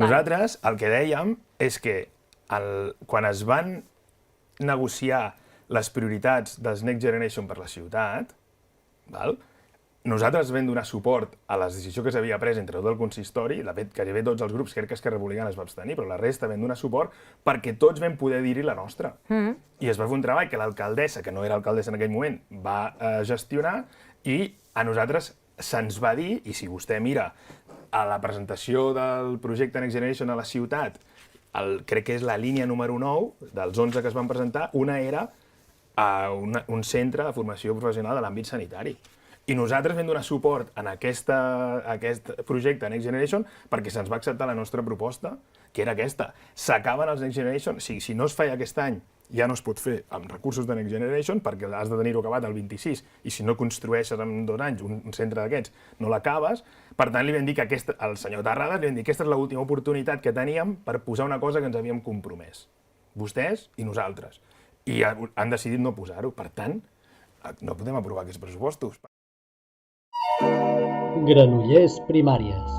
Nosaltres el que dèiem és que quan es van negociar les prioritats dels Next Generation per la ciutat, nosaltres vam donar suport a la decisió que s'havia pres entre tot el consistori, de fet, gairebé tots els grups, crec que Esquerra Republicana es va abstenir, però la resta vam donar suport perquè tots vam poder dir-hi la nostra. I es va fer un treball que l'alcaldessa, que no era alcaldessa en aquell moment, va gestionar i a nosaltres se'ns va dir, i si vostè mira a la presentació del projecte Next Generation a la ciutat, crec que és la línia número 9 dels 11 que es van presentar, una era a un centre de formació professional de l'àmbit sanitari. I nosaltres vam donar suport en aquest projecte Next Generation perquè se'ns va acceptar la nostra proposta, que era aquesta. S'acaben els Next Generation, si no es feia aquest any, ja no es pot fer amb recursos de Next Generation perquè has de tenir-ho acabat el 26 i si no construeixes en 2 anys un centre d'aquests no l'acabes. Per tant, li vam dir que al senyor Terrades li vam dir que aquesta és l'última oportunitat que teníem per posar una cosa que ens havíem compromès. Vostès i nosaltres. I han decidit no posar-ho. Per tant, no podem aprovar aquests pressupostos. Granollers Primàries.